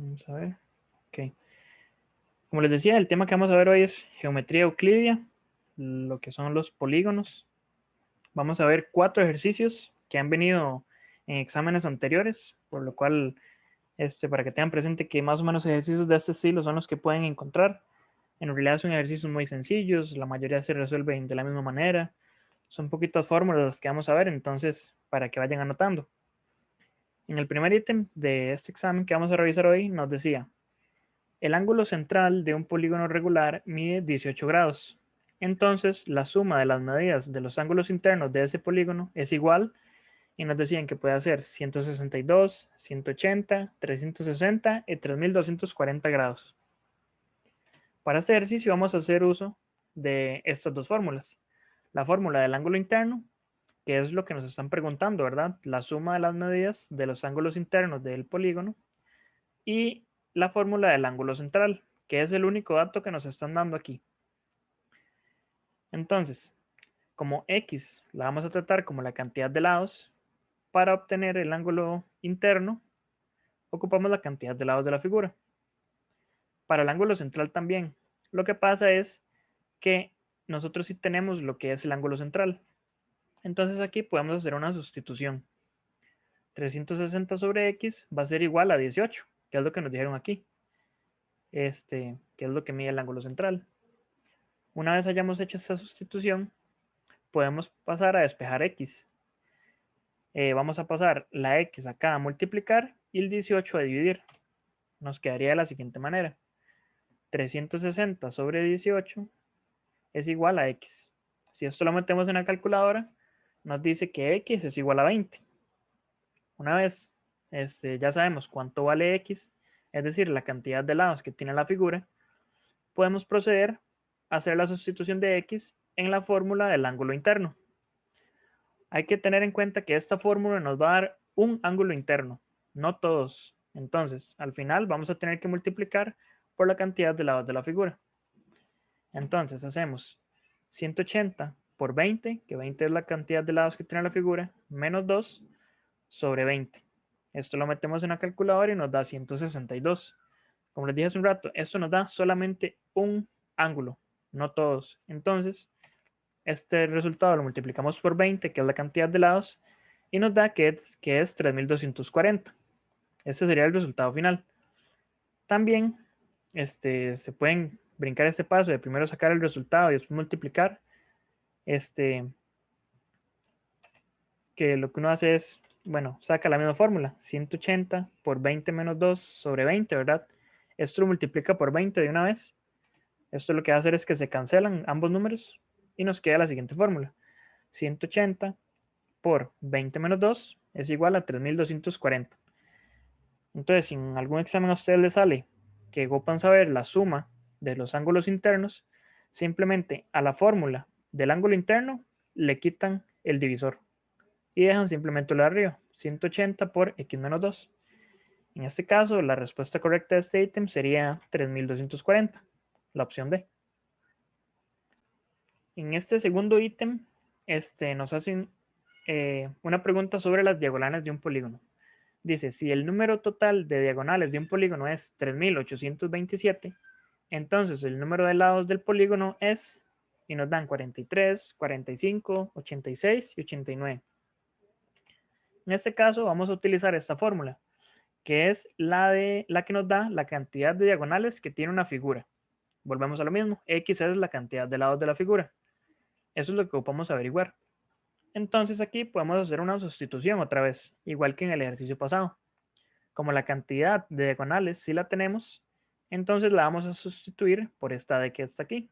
Vamos a ver. Ok. Como les decía, el tema que vamos a ver hoy es geometría euclidia, lo que son los polígonos. Vamos a ver 4 ejercicios que han venido en exámenes anteriores, por lo cual, para que tengan presente que más o menos ejercicios de este estilo son los que pueden encontrar. En realidad son ejercicios muy sencillos, la mayoría se resuelven de la misma manera. Son poquitas fórmulas las que vamos a ver, entonces, para que vayan anotando. En el primer ítem de este examen que vamos a revisar hoy nos decía, el ángulo central de un polígono regular mide 18 grados. Entonces, la suma de las medidas de los ángulos internos de ese polígono es igual, y nos decían que puede ser 162, 180, 360 y 3240 grados. Para este ejercicio vamos a hacer uso de estas dos fórmulas. La fórmula del ángulo interno, que es lo que nos están preguntando, ¿verdad? La suma de las medidas de los ángulos internos del polígono. Y la fórmula del ángulo central, que es el único dato que nos están dando aquí. Entonces, como x la vamos a tratar como la cantidad de lados, para obtener el ángulo interno, ocupamos la cantidad de lados de la figura. Para el ángulo central también. Lo que pasa es que nosotros sí tenemos lo que es el ángulo central. Entonces aquí podemos hacer una sustitución. 360 sobre x va a ser igual a 18, que es lo que nos dijeron aquí. Que es lo que mide el ángulo central. Una vez hayamos hecho esta sustitución, podemos pasar a despejar x. Vamos a pasar la x acá a multiplicar y el 18 a dividir. Nos quedaría de la siguiente manera. 360 sobre 18 es igual a x. Si esto lo metemos en la calculadora, nos dice que x es igual a 20. Una vez ya sabemos cuánto vale x, es decir, la cantidad de lados que tiene la figura, podemos proceder a hacer la sustitución de x en la fórmula del ángulo interno. Hay que tener en cuenta que esta fórmula nos va a dar un ángulo interno, no todos. Entonces, al final vamos a tener que multiplicar por la cantidad de lados de la figura. Entonces, hacemos 180 por 20, que 20 es la cantidad de lados que tiene la figura, menos 2 sobre 20. Esto lo metemos en la calculadora y nos da 162. Como les dije hace un rato, esto nos da solamente un ángulo, no todos. Entonces, este resultado lo multiplicamos por 20, que es la cantidad de lados, y nos da que es 3240. Este sería el resultado final. También se pueden brincar este paso de primero sacar el resultado y después multiplicar. Que lo que uno hace es, bueno, saca la misma fórmula, 180 por 20 menos 2 sobre 20, ¿verdad? Esto lo multiplica por 20 de una vez. Esto lo que va a hacer es que se cancelan ambos números y nos queda la siguiente fórmula. 180 por 20 menos 2 es igual a 3240. Entonces, si en algún examen a ustedes les sale que ocupan saber la suma de los ángulos internos, simplemente a la fórmula del ángulo interno le quitan el divisor y dejan simplemente lo de arriba, 180 por x menos 2. En este caso, la respuesta correcta de este ítem sería 3240, la opción D. En este segundo ítem, nos hacen una pregunta sobre las diagonales de un polígono. Dice, si el número total de diagonales de un polígono es 3827, entonces el número de lados del polígono es, y nos dan 43, 45, 86 y 89. En este caso vamos a utilizar esta fórmula, que es la que nos da la cantidad de diagonales que tiene una figura. Volvemos a lo mismo, x es la cantidad de lados de la figura. Eso es lo que ocupamos averiguar. Entonces aquí podemos hacer una sustitución otra vez, igual que en el ejercicio pasado. Como la cantidad de diagonales sí la tenemos, entonces la vamos a sustituir por esta de que está aquí.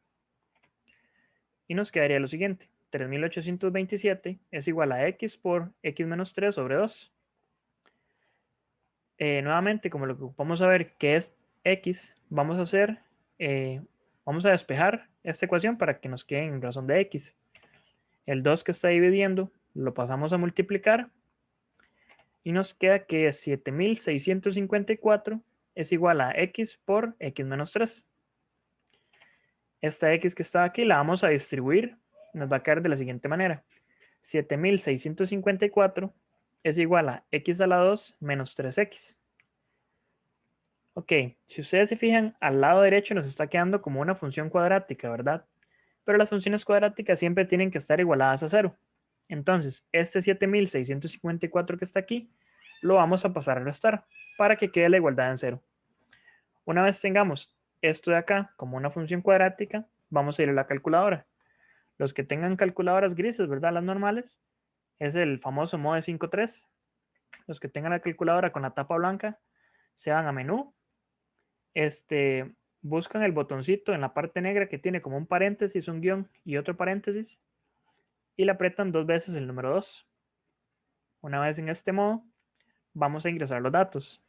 Y nos quedaría lo siguiente, 3827 es igual a x por x menos 3 sobre 2. Nuevamente, como lo que ocupamos saber que es x, vamos a despejar esta ecuación para que nos quede en razón de x. El 2 que está dividiendo lo pasamos a multiplicar y nos queda que 7654 es igual a x por x menos 3. Esta x que está aquí la vamos a distribuir, nos va a quedar de la siguiente manera. 7654 es igual a x a la 2 menos 3x. Ok, si ustedes se fijan, al lado derecho nos está quedando como una función cuadrática, ¿verdad? Pero las funciones cuadráticas siempre tienen que estar igualadas a cero. Entonces, este 7654 que está aquí, lo vamos a pasar a restar para que quede la igualdad en cero. Una vez tengamos esto de acá como una función cuadrática, vamos a ir a la calculadora. Los que tengan calculadoras grises, ¿verdad? Las normales, es el famoso MODE 5.3. Los que tengan la calculadora con la tapa blanca, se van a menú, buscan el botoncito en la parte negra que tiene como un paréntesis, un guión y otro paréntesis, y le aprietan 2 veces el número 2. Una vez en este modo, vamos a ingresar los datos.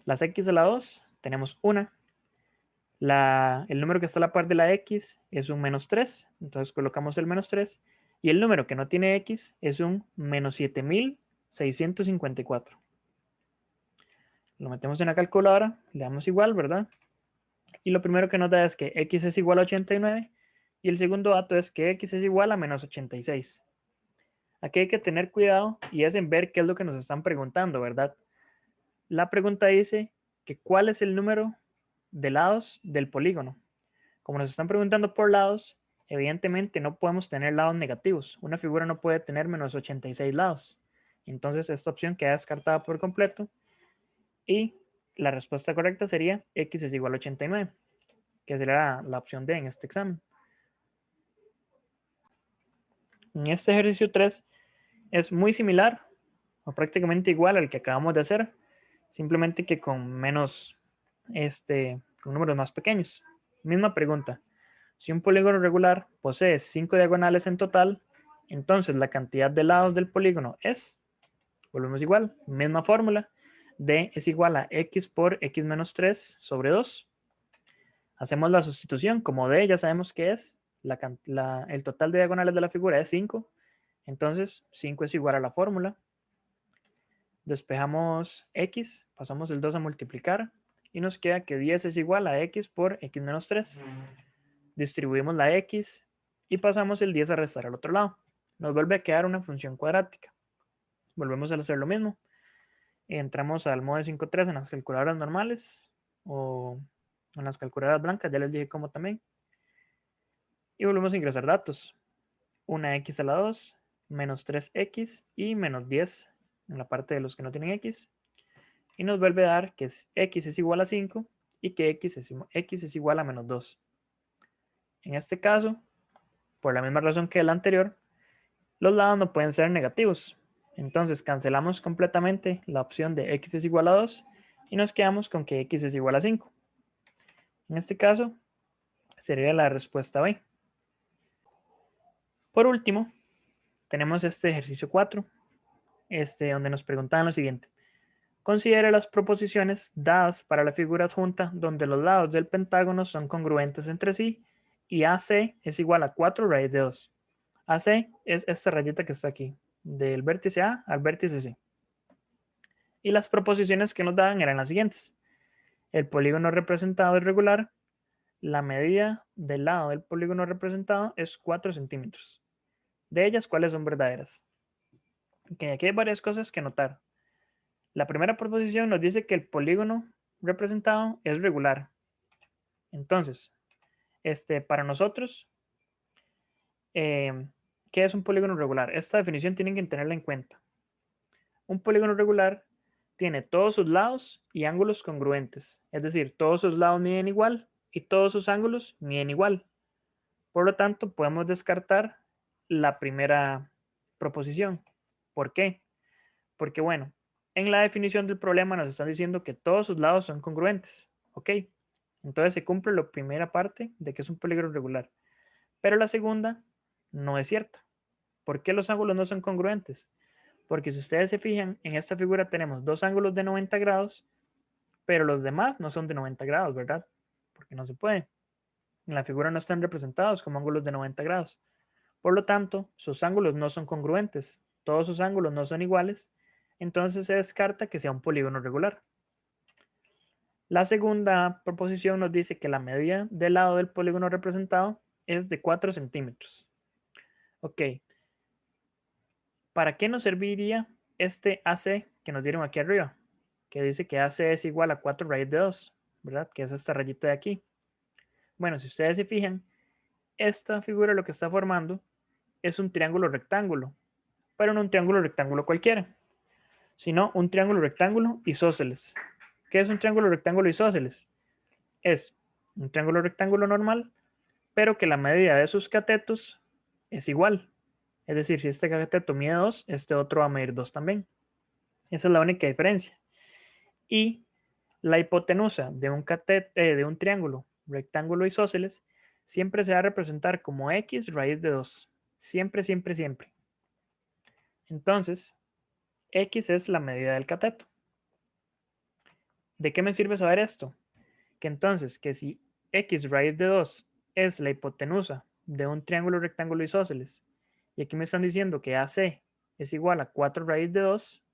Las x a la 2 tenemos una. El número que está a la par de la x es un -3, entonces colocamos el -3. Y el número que no tiene x es un -7654. Lo metemos en la calculadora, le damos igual, ¿verdad? Y lo primero que nos da es que x es igual a 89 y el segundo dato es que x es igual a -86. Aquí hay que tener cuidado y es en ver qué es lo que nos están preguntando, ¿verdad? La pregunta dice que cuál es el número de lados del polígono. Como nos están preguntando por lados, evidentemente no podemos tener lados negativos. Una figura no puede tener -86 lados. Entonces esta opción queda descartada por completo y la respuesta correcta sería x es igual a 89, que será la opción D en este examen. En este ejercicio 3 es muy similar o prácticamente igual al que acabamos de hacer, simplemente que con menos, con números más pequeños. Misma pregunta. Si un polígono regular posee 5 diagonales en total, entonces la cantidad de lados del polígono es, volvemos igual, misma fórmula, D es igual a x por x menos 3 sobre 2. Hacemos la sustitución, como D ya sabemos que es, el total de diagonales de la figura es 5, entonces 5 es igual a la fórmula. Despejamos x, pasamos el 2 a multiplicar y nos queda que 10 es igual a x por x menos 3. Distribuimos la x y pasamos el 10 a restar al otro lado. Nos vuelve a quedar una función cuadrática. Volvemos a hacer lo mismo. Entramos al modo 5.3 en las calculadoras normales o en las calculadoras blancas, ya les dije cómo también. Y volvemos a ingresar datos. Una x a la 2, menos 3x y menos 10 en la parte de los que no tienen x. Y nos vuelve a dar que x es igual a 5 y que x es igual a menos 2. En este caso, por la misma razón que el anterior, los lados no pueden ser negativos. Entonces cancelamos completamente la opción de x es igual a 2 y nos quedamos con que x es igual a 5. En este caso, sería la respuesta B. Por último, tenemos este ejercicio 4, donde nos preguntaban lo siguiente. Considere las proposiciones dadas para la figura adjunta donde los lados del pentágono son congruentes entre sí y AC es igual a 4 raíz de 2. AC es esta rayita que está aquí, del vértice A al vértice C. Y las proposiciones que nos daban eran las siguientes. El polígono representado es regular. La medida del lado del polígono representado es 4 centímetros. De ellas, ¿cuáles son verdaderas? Okay, aquí hay varias cosas que notar. La primera proposición nos dice que el polígono representado es regular. Entonces, para nosotros, ¿qué es un polígono regular? Esta definición tienen que tenerla en cuenta. Un polígono regular tiene todos sus lados y ángulos congruentes, es decir, todos sus lados miden igual y todos sus ángulos miden igual. Por lo tanto, podemos descartar la primera proposición. ¿Por qué? Porque, bueno, en la definición del problema nos están diciendo que todos sus lados son congruentes. ¿Ok? Entonces se cumple la primera parte de que es un polígono regular. Pero la segunda no es cierta. ¿Por qué los ángulos no son congruentes? Porque si ustedes se fijan, en esta figura tenemos dos ángulos de 90 grados, pero los demás no son de 90 grados, ¿verdad? Porque no se puede. En la figura no están representados como ángulos de 90 grados. Por lo tanto, sus ángulos no son congruentes. Todos sus ángulos no son iguales. Entonces se descarta que sea un polígono regular. La segunda proposición nos dice que la medida del lado del polígono representado es de 4 centímetros. Ok. ¿Para qué nos serviría este AC que nos dieron aquí arriba? Que dice que AC es igual a 4 raíz de 2. ¿verdad? Que es esta rayita de aquí. Bueno, si ustedes se fijan, esta figura lo que está formando es un triángulo rectángulo, pero no un triángulo rectángulo cualquiera, sino un triángulo rectángulo isósceles. ¿Qué es un triángulo rectángulo isósceles? Es un triángulo rectángulo normal, pero que la medida de sus catetos es igual. Es decir, si este cateto mide 2, este otro va a medir 2 también. Esa es la única diferencia. Y la hipotenusa de un triángulo rectángulo isósceles siempre se va a representar como x raíz de 2. Siempre, siempre, siempre. Entonces, x es la medida del cateto. ¿De qué me sirve saber esto? Que entonces, que si x raíz de 2 es la hipotenusa de un triángulo rectángulo isósceles, y aquí me están diciendo que AC es igual a 4 raíz de 2,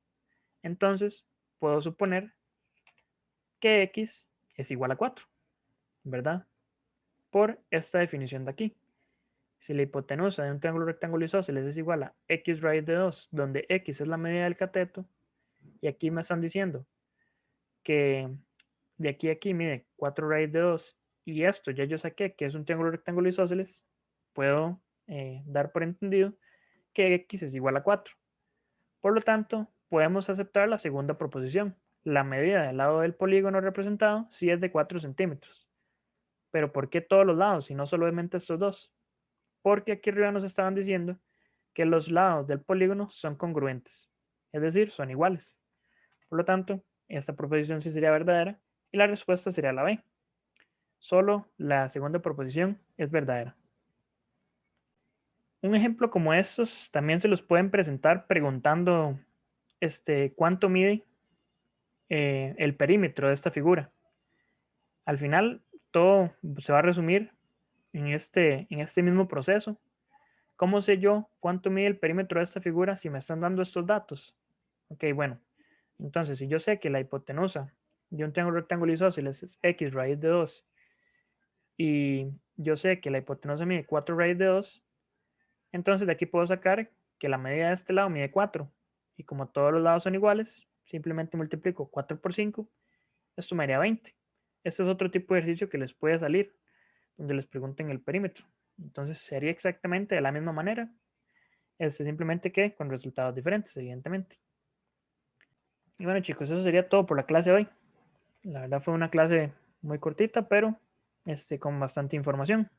entonces puedo suponer que x es igual a 4, ¿verdad? Por esta definición de aquí. Si la hipotenusa de un triángulo rectángulo isósceles es igual a x raíz de 2, donde x es la medida del cateto, y aquí me están diciendo que de aquí a aquí mide 4 raíz de 2, y esto ya yo saqué que es un triángulo rectángulo isósceles, puedo dar por entendido que x es igual a 4. Por lo tanto, podemos aceptar la segunda proposición. La medida del lado del polígono representado sí es de 4 centímetros. Pero ¿por qué todos los lados y no solamente estos dos? Porque aquí arriba nos estaban diciendo que los lados del polígono son congruentes, es decir, son iguales. Por lo tanto, esta proposición sí sería verdadera y la respuesta sería la B. Solo la segunda proposición es verdadera. Un ejemplo como estos también se los pueden presentar preguntando cuánto mide el perímetro de esta figura. Al final, todo se va a resumir en este mismo proceso. ¿Cómo sé yo cuánto mide el perímetro de esta figura si me están dando estos datos? Ok, bueno, entonces si yo sé que la hipotenusa de un triángulo rectángulo isósceles es x raíz de 2 y yo sé que la hipotenusa mide 4 raíz de 2, entonces de aquí puedo sacar que la medida de este lado mide 4. Y como todos los lados son iguales, simplemente multiplico 4 por 5, esto me haría 20. Este es otro tipo de ejercicio que les puede salir, donde les pregunten el perímetro. Entonces sería exactamente de la misma manera, simplemente que con resultados diferentes, evidentemente. Y bueno, chicos, eso sería todo por la clase de hoy. La verdad fue una clase muy cortita, pero con bastante información.